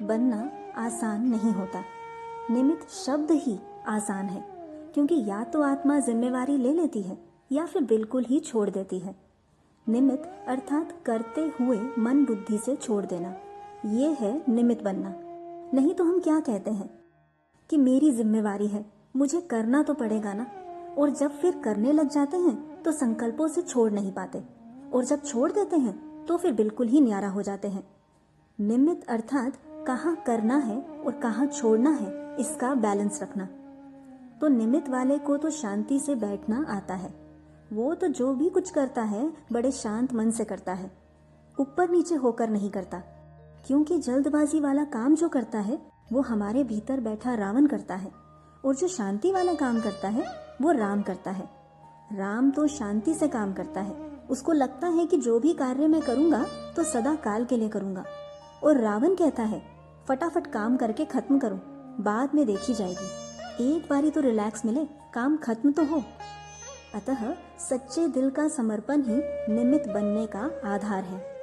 बनना आसान नहीं होता। निमित्त शब्द ही आसान है, क्योंकि या तो आत्मा जिम्मेवारी ले लेती है या फिर बिल्कुल ही छोड़ देती है। निमित्त अर्थात करते हुए मन बुद्धि से छोड़ देना, ये है निमित्त बनना। नहीं तो हम क्या कहते हैं कि मेरी जिम्मेवारी है, मुझे करना तो पड़ेगा ना, और जब फिर करने लग जाते हैं तो संकल्पों से छोड़ नहीं पाते, और जब छोड़ देते हैं तो फिर बिल्कुल ही न्यारा हो जाते हैं। निमित्त अर्थात कहाँ करना है और कहाँ छोड़ना है, इसका बैलेंस रखना। तो निमित्त वाले को तो शांति से बैठना आता है। वो तो जो भी कुछ करता है बड़े शांत मन से करता है, ऊपर नीचे होकर नहीं करता। क्योंकि जल्दबाजी वाला काम जो करता है वो हमारे भीतर बैठा रावण करता है, और जो शांति वाला काम करता है वो राम करता है। राम तो शांति से काम करता है, उसको लगता है कि जो भी कार्य मैं करूंगा तो सदा काल के लिए करूंगा। और रावण कहता है फटाफट काम करके खत्म करूं, बाद में देखी जाएगी, एक बारी तो रिलैक्स मिले, काम खत्म तो हो। अतः सच्चे दिल का समर्पण ही निमित्त बनने का आधार है।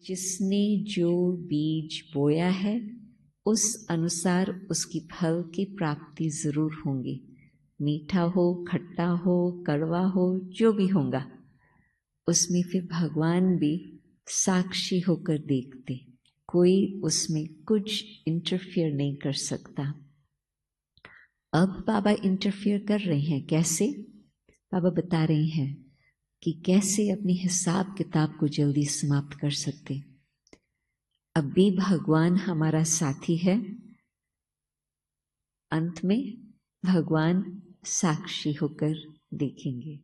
जिसने जो बीज बोया है उस अनुसार उसकी फल की प्राप्ति जरूर होंगी। मीठा हो, खट्टा हो, कड़वा हो, जो भी होगा उसमें फिर भगवान भी साक्षी होकर देखते, कोई उसमें कुछ इंटरफियर नहीं कर सकता। अब बाबा इंटरफियर कर रहे हैं। कैसे? बाबा बता रहे हैं कि कैसे अपनी हिसाब किताब को जल्दी समाप्त कर सकते। अब भी भगवान हमारा साथी है, अंत में भगवान साक्षी होकर देखेंगे।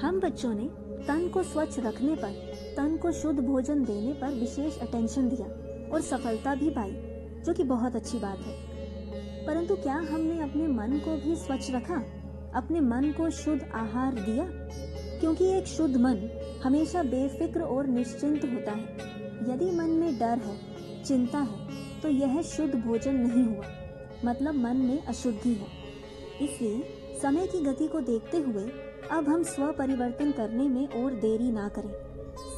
हम बच्चों ने तन को स्वच्छ रखने पर, तन को शुद्ध भोजन देने पर विशेष अटेंशन दिया और सफलता भी पाई, जो कि बहुत अच्छी बात है। परंतु क्या हमने अपने मन को भी स्वच्छ रखा, अपने मन को शुद्ध आहार दिया? क्योंकि एक शुद्ध मन हमेशा बेफिक्र और निश्चिंत होता है। यदि मन में डर है, चिंता है, तो यह शुद्ध भोजन नहीं हुआ, मतलब मन में अशुद्धि है। इसलिए समय की गति को देखते हुए अब हम स्व परिवर्तन करने में और देरी ना करें।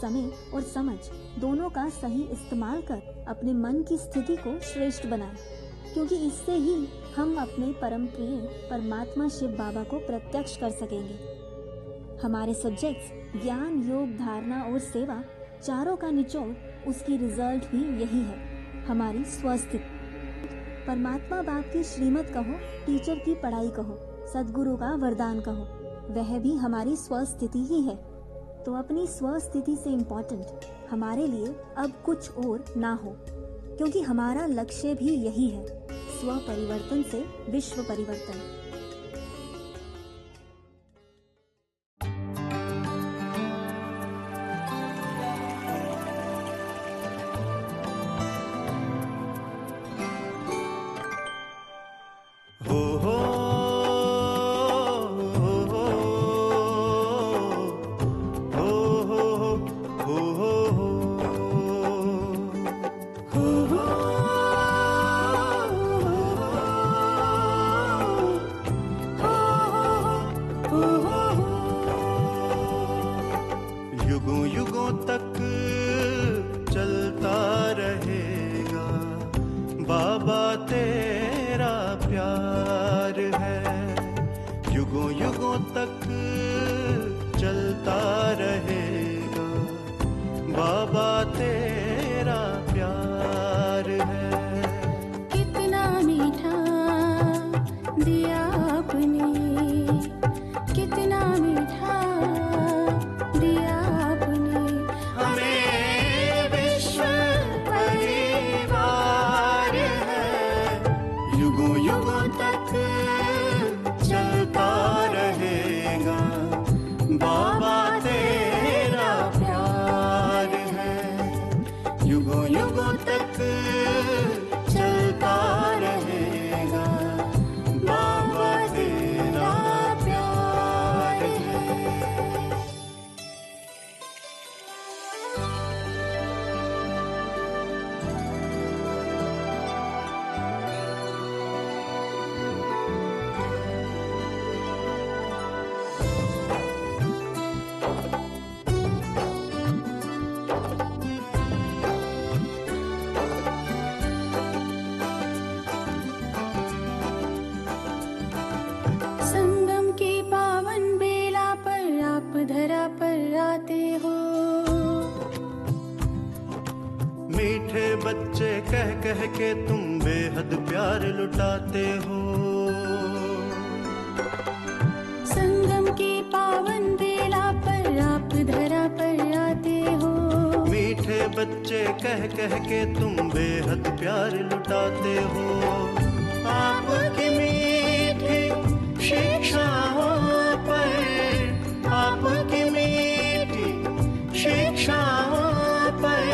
समय और समझ दोनों का सही इस्तेमाल कर अपने मन की स्थिति को श्रेष्ठ बनाएं, क्योंकि इससे ही हम अपने परम प्रिय परमात्मा शिव बाबा को प्रत्यक्ष कर सकेंगे। हमारे सब्जेक्ट्स ज्ञान, योग, धारणा और सेवा, चारों का निचोड़, उसकी रिजल्ट भी यही है, हमारी स्वस्थिति। परमात्मा बाप की श्रीमत कहो, टीचर की पढ़ाई कहो, सद्गुरु का वरदान कहो, वह भी हमारी स्वस्थिति ही है। तो अपनी स्वस्थिति से इम्पोर्टेंट हमारे लिए अब कुछ और ना हो, क्योंकि हमारा लक्ष्य भी यही है, स्व परिवर्तन से विश्व परिवर्तन। बाबा तेरा प्यार है, युगों युगों तक चलता रहेगा। बाबा तेरा प्यार है। कितना मीठा दिया आपने, कितना मीठा दिया आपने हमें विश्व परिवार है, युगों युगों तक चलता रहेगा। बाबा तेरा प्यार है, युगों युगों तक चलता रहेगा। बाबा तेरा प्यार है। संगम की पावन बेला पर आप धरा पर आते हो। मीठे बच्चे कह कह के तुम बेहद प्यार लुटाते हो। संगम की पावन बेला पर आप धरा पर आते हो। मीठे बच्चे कह कह के तुम बेहद प्यार लुटाते हो। आपकी मीठी शिक्षाओं पर, आपकी मीठी शिक्षाओं पर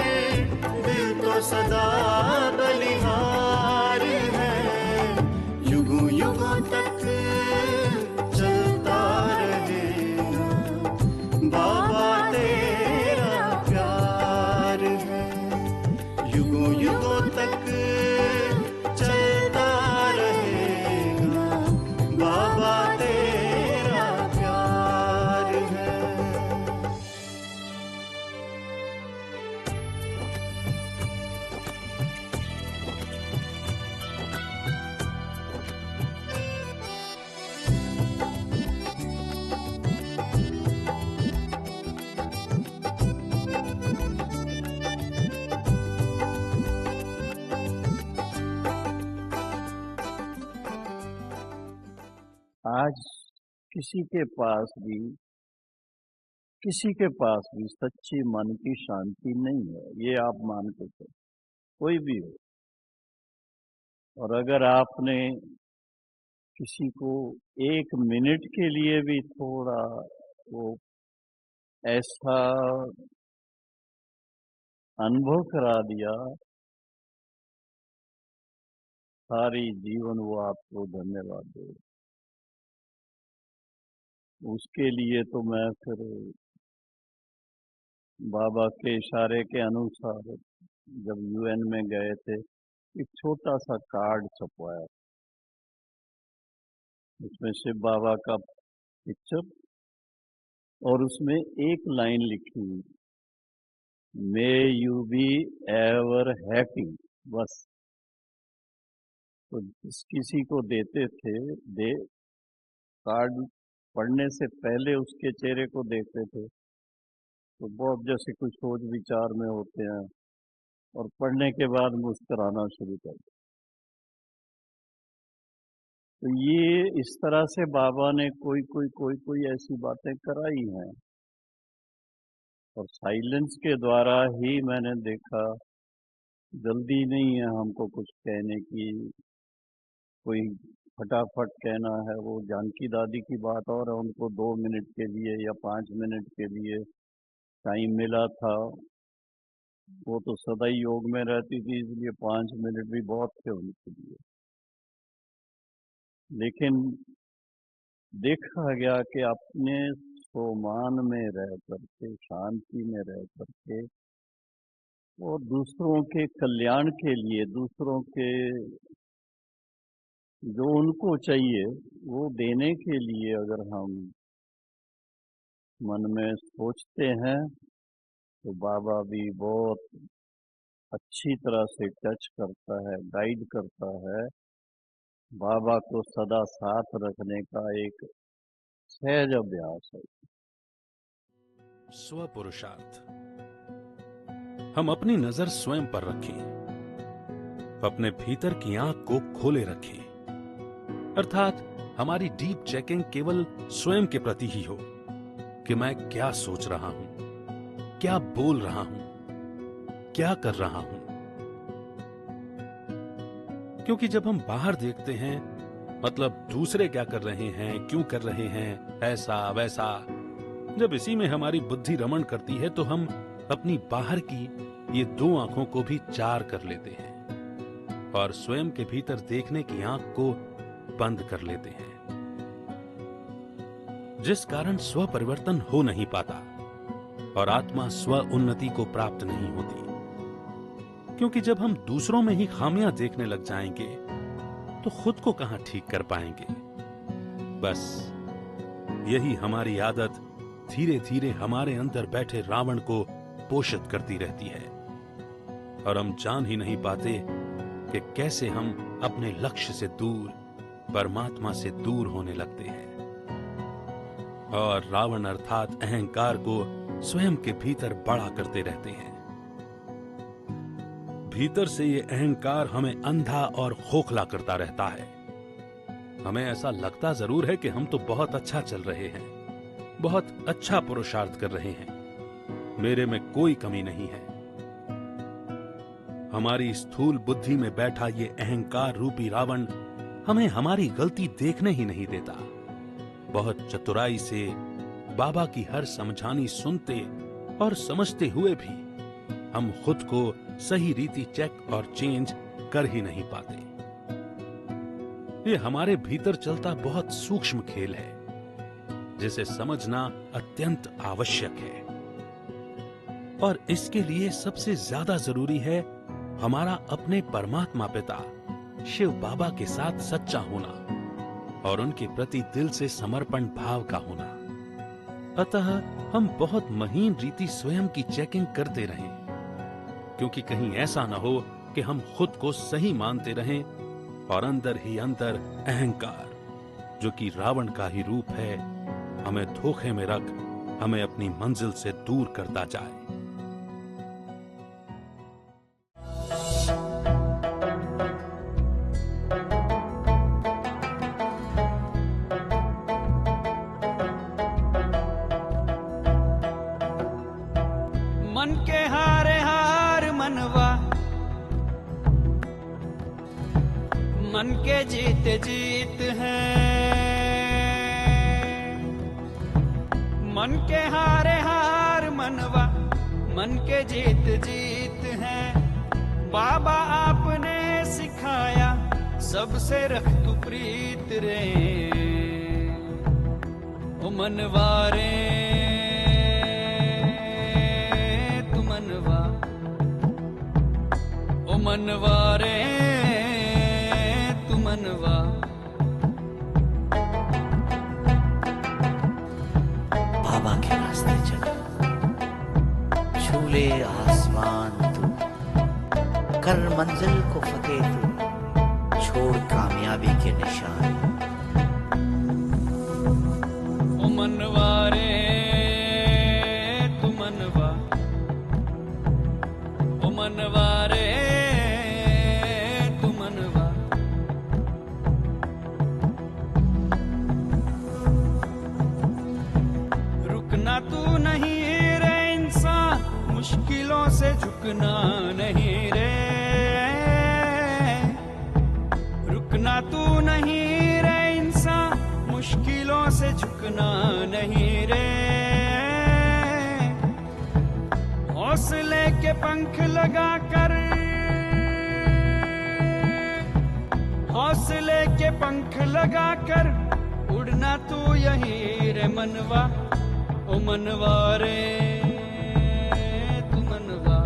दिल तो सदा बलिहार है, युगों युगों तक चलता रहेगा। बाबा तेरा प्यार है, युगों युगों तक चलता रहेगा। बाबा तेरा प्यार है। आज किसी के पास भी सच्ची मन की शांति नहीं है, ये आप मान के चलो, कोई भी हो। और अगर आपने किसी को एक मिनट के लिए भी थोड़ा वो ऐसा अनुभव करा दिया, सारी जीवन वो आपको धन्यवाद दे। उसके लिए तो मैं फिर बाबा के इशारे के अनुसार जब यूएन में गए थे, एक छोटा सा कार्ड छपवाया, उसमें शिव बाबा का पिक्चर और उसमें एक लाइन लिखी, may you be ever happy, बस। तो जिस किसी को देते थे दे कार्ड पढ़ने से पहले उसके चेहरे को देखते थे तो बहुत जैसे कुछ सोच विचार में होते हैं, और पढ़ने के बाद मुस्कुराना शुरू कर दिया। तो ये इस तरह से बाबा ने कोई ऐसी बातें कराई हैं, और साइलेंस के द्वारा ही मैंने देखा, जल्दी नहीं है हमको कुछ कहने की, कोई फटाफट कहना है। वो जानकी दादी की बात और है, उनको 2 मिनट के लिए या 5 मिनट के लिए टाइम मिला था। वो तो सदा ही योग में रहती थी, इसलिए 5 मिनट भी बहुत थे उनके लिए। लेकिन देखा गया कि अपने सोमान में रह करके, शांति में रह करके, और दूसरों के कल्याण के लिए, दूसरों के जो उनको चाहिए वो देने के लिए अगर हम मन में सोचते हैं तो बाबा भी बहुत अच्छी तरह से टच करता है, गाइड करता है, बाबा को सदा साथ रखने का एक सहज अभ्यास है। स्व पुरुषार्थ। हम अपनी नजर स्वयं पर रखें, अपने भीतर की आंख को खोले रखें, अर्थात हमारी डीप चेकिंग केवल स्वयं के प्रति ही हो कि मैं क्या सोच रहा हूं, क्या बोल रहा हूं, क्या कर रहा हूं। क्योंकि जब हम बाहर देखते हैं, मतलब दूसरे क्या कर रहे हैं, क्यों कर रहे हैं, ऐसा वैसा, जब इसी में हमारी बुद्धि रमण करती है तो हम अपनी बाहर की ये दो आंखों को भी चार कर लेते हैं और स्वयं के भीतर देखने की आंख को बंद कर लेते हैं, जिस कारण स्व परिवर्तन हो नहीं पाता और आत्मा स्व उन्नति को प्राप्त नहीं होती। क्योंकि जब हम दूसरों में ही खामियां देखने लग जाएंगे तो खुद को कहां ठीक कर पाएंगे। बस यही हमारी आदत धीरे धीरे हमारे अंदर बैठे रावण को पोषित करती रहती है और हम जान ही नहीं पाते कि कैसे हम अपने लक्ष्य से दूर, परमात्मा से दूर होने लगते हैं और रावण अर्थात अहंकार को स्वयं के भीतर बड़ा करते रहते हैं। भीतर से ये अहंकार हमें अंधा और खोखला करता रहता है। हमें ऐसा लगता जरूर है कि हम तो बहुत अच्छा चल रहे हैं, बहुत अच्छा पुरुषार्थ कर रहे हैं, मेरे में कोई कमी नहीं है। हमारी स्थूल बुद्धि में बैठा ये अहंकार रूपी रावण हमें हमारी गलती देखने ही नहीं देता। बहुत चतुराई से बाबा की हर समझानी सुनते और समझते हुए भी हम खुद को सही रीति चेक और चेंज कर ही नहीं पाते। ये हमारे भीतर चलता बहुत सूक्ष्म खेल है जिसे समझना अत्यंत आवश्यक है और इसके लिए सबसे ज्यादा जरूरी है हमारा अपने परमात्मा पिता शिव बाबा के साथ सच्चा होना और उनके प्रति दिल से समर्पण भाव का होना। अतः हम बहुत महीन रीति स्वयं की चेकिंग करते रहें, क्योंकि कहीं ऐसा न हो कि हम खुद को सही मानते रहें और अंदर ही अंदर अहंकार, जो कि रावण का ही रूप है, हमें धोखे में रख हमें अपनी मंजिल से दूर करता जाए। मन के हारे हार मनवा, मन के जीत जीत है। मन के हारे हार मनवा, मन के जीत जीत है। बाबा आपने सिखाया सबसे रख तू प्रीत रे, ओ मनवारे तू मनवा, ओ मनवारे तू मनवा। बाबा के रास्ते चल, झूले आसमान तू, कर मंजिल को फतेह तू, छोड़ कामयाबी के निशान। ओ मनवारे तू मनवा, ओ मनवारे तू मनवा। रुकना तू नहीं रे इंसान, मुश्किलों से झुकना नहीं रे। रुकना तू नहीं रे इंसान, मुश्किलों से झुकना नहीं रे। हौसले के पंख लगा कर, हौसले के पंख लगा कर, उड़ना तू यहीं रे मनवा, ओ मनवा रे तू मनवा।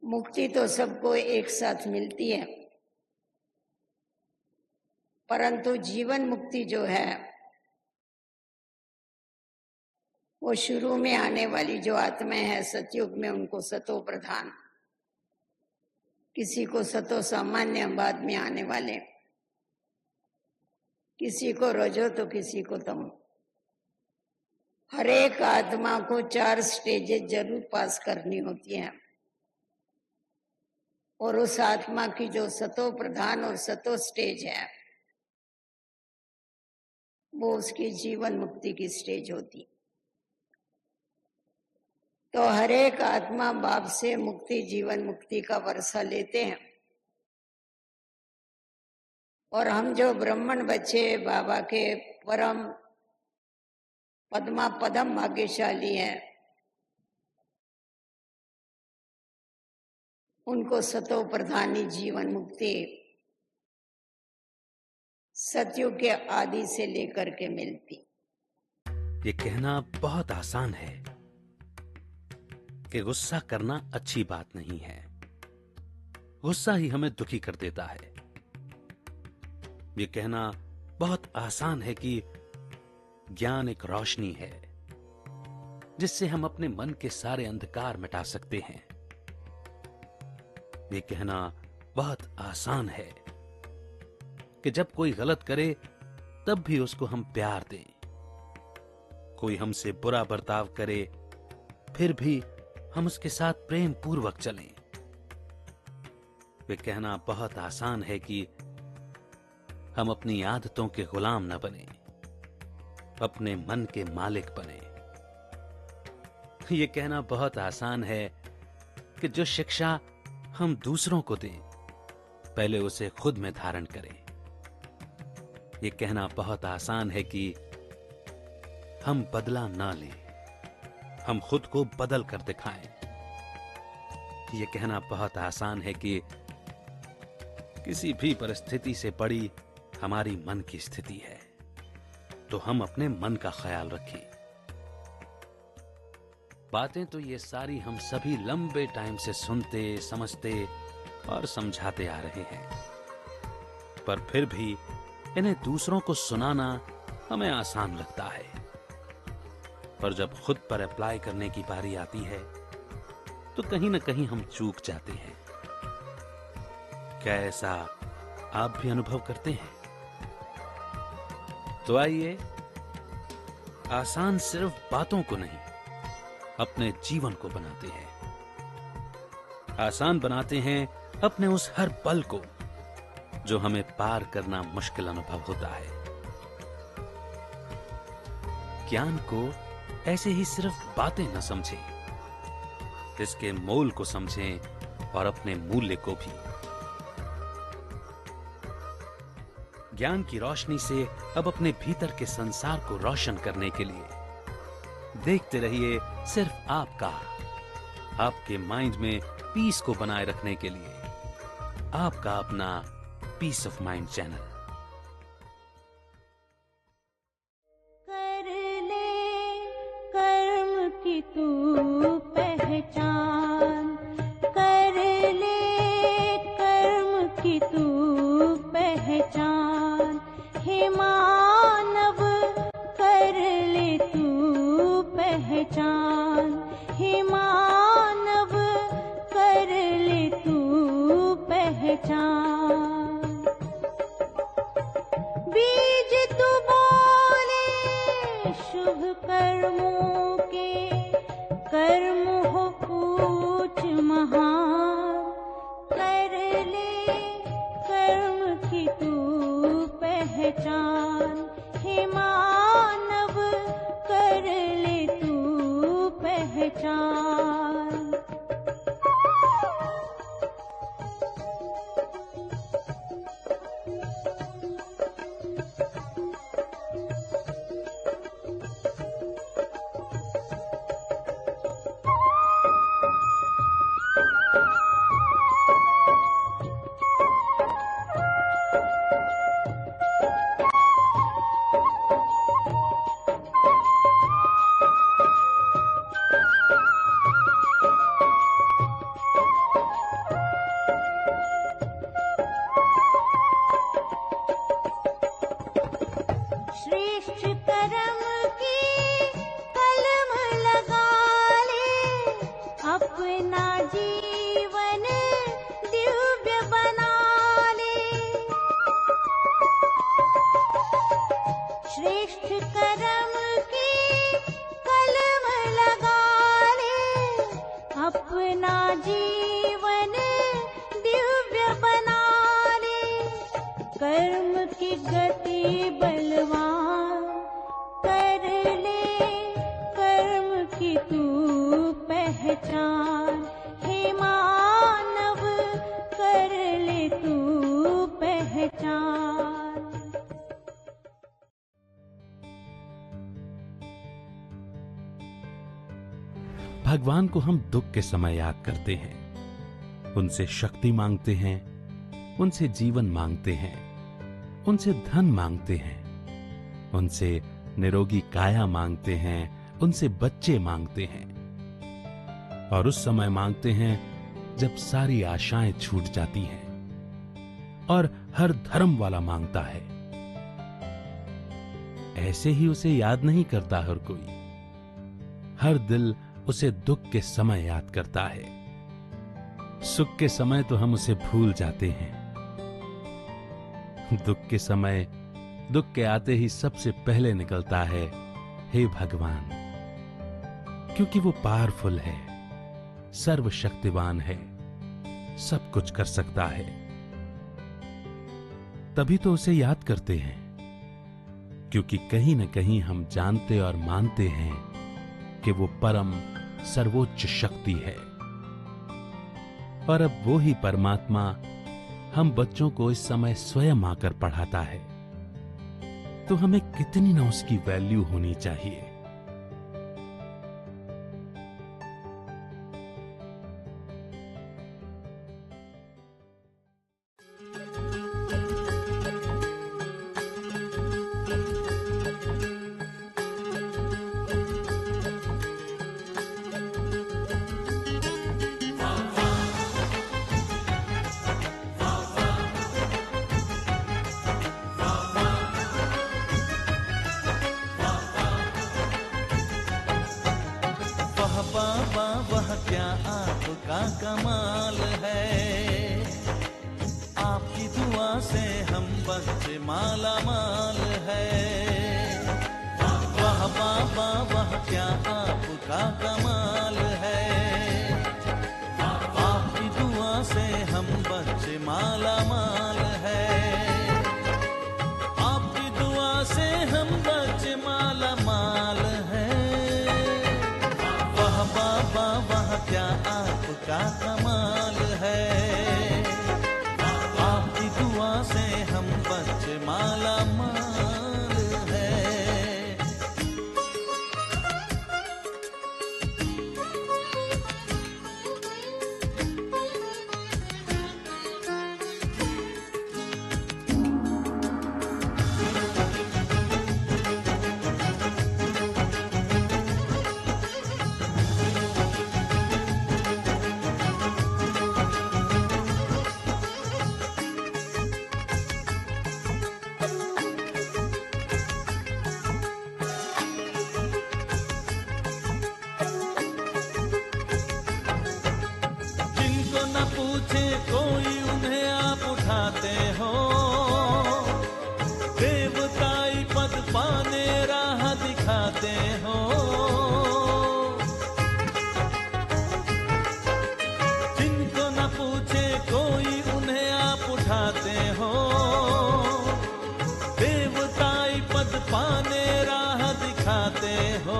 मुक्ति तो सबको एक साथ मिलती है, परंतु जीवन मुक्ति जो है वो शुरू में आने वाली जो आत्माएं है सतयुग में, उनको सतो प्रधान, किसी को सतो सामान्य, बाद में आने वाले, किसी को रजो तो किसी को तमो। हर एक आत्मा को 4 स्टेजेस जरूर पास करनी होती है, और उस आत्मा की जो सतो प्रधान और सतो स्टेज है वो उसकी जीवन मुक्ति की स्टेज होती। तो हर एक आत्मा बाप से मुक्ति, जीवन मुक्ति का वर्षा लेते हैं, और हम जो ब्राह्मण बच्चे बाबा के परम पद्मा पदम भाग्यशाली हैं, उनको सतो प्रधानी जीवन मुक्ति सतयुग के आदि से लेकर के मिलती। ये कहना बहुत आसान है कि गुस्सा करना अच्छी बात नहीं है। गुस्सा ही हमें दुखी कर देता है। ये कहना बहुत आसान है कि ज्ञान एक रोशनी है जिससे हम अपने मन के सारे अंधकार मिटा सकते हैं। ये कहना बहुत आसान है कि जब कोई गलत करे तब भी उसको हम प्यार दें। कोई हमसे बुरा बर्ताव करे फिर भी हम उसके साथ प्रेम पूर्वक चलें। वे कहना बहुत आसान है कि हम अपनी आदतों के गुलाम न बने, अपने मन के मालिक बने। ये कहना बहुत आसान है कि जो शिक्षा हम दूसरों को दें पहले उसे खुद में धारण करें। ये कहना बहुत आसान है कि हम बदला ना लें, हम खुद को बदल कर दिखाएं। ये कहना बहुत आसान है कि किसी भी परिस्थिति से बड़ी हमारी मन की स्थिति है, तो हम अपने मन का ख्याल रखें। बातें तो ये सारी हम सभी लंबे टाइम से सुनते, समझते और समझाते आ रहे हैं, पर फिर भी इन्हें दूसरों को सुनाना हमें आसान लगता है। पर जब खुद पर अप्लाई करने की बारी आती है तो कहीं ना कहीं हम चूक जाते हैं। क्या ऐसा आप भी अनुभव करते हैं? तो आइए, आसान सिर्फ बातों को नहीं अपने जीवन को बनाते हैं। आसान बनाते हैं अपने उस हर पल को जो हमें पार करना मुश्किल अनुभव होता है। ज्ञान को ऐसे ही सिर्फ बातें न समझें, इसके मोल को समझें और अपने मूल्य को भी। ज्ञान की रोशनी से अब अपने भीतर के संसार को रोशन करने के लिए देखते रहिए सिर्फ आपके माइंड में पीस को बनाए रखने के लिए आपका अपना पीस ऑफ माइंड चैनल। कर ले कर्म की तू पहचान, कर ले कर्म की तू पहचान, हे मानव कर ले तू पहचान, हे मानव कर ले तू पहचान। श्रेष्ठ कर्म की कलम लगा ले, अपना जीवन दिव्य बना ले। श्रेष्ठ कर्म की कलम लगा ले, अपना जीवन दिव्य बना ले। कर्म की गति बलवान कर ले, कर्म की तू पहचान। हे मानव कर ले तू पहचान। भगवान को हम दुख के समय याद करते हैं, उनसे शक्ति मांगते हैं, उनसे जीवन मांगते हैं, उनसे धन मांगते हैं, उनसे निरोगी काया मांगते हैं, उनसे बच्चे मांगते हैं। और उस समय मांगते हैं जब सारी आशाएं छूट जाती हैं और हर धर्म वाला मांगता है। ऐसे ही उसे याद नहीं करता हर कोई। हर दिल उसे दुख के समय याद करता है। सुख के समय तो हम उसे भूल जाते हैं। दुख के समय, दुख के आते ही सबसे पहले निकलता है हे भगवान, क्योंकि वो पावरफुल है, सर्वशक्तिवान है, सब कुछ कर सकता है। तभी तो उसे याद करते हैं, क्योंकि कहीं न कहीं हम जानते और मानते हैं कि वो परम सर्वोच्च शक्ति है। और अब वो ही परमात्मा हम बच्चों को इस समय स्वयं आकर पढ़ाता है, तो हमें कितनी ना उसकी वैल्यू होनी चाहिए। कमाल है, आपकी दुआ से हम बच्चे माला माल है। वाह बाबा वाह क्या आपका कमाल है, आपकी दुआ से हम बच्चे माला माल है। आपकी दुआ से हम बच्चे माला माल है। वाह बाबा वाह क्या आपका कमाल है, आपकी दुआ से हम बच्चे माला माल है। कोई उन्हें आप उठाते हो, देवताई पद पाने राह दिखाते हो। जिनको न पूछे कोई उन्हें आप उठाते हो, देवताई पद पाने राह दिखाते हो।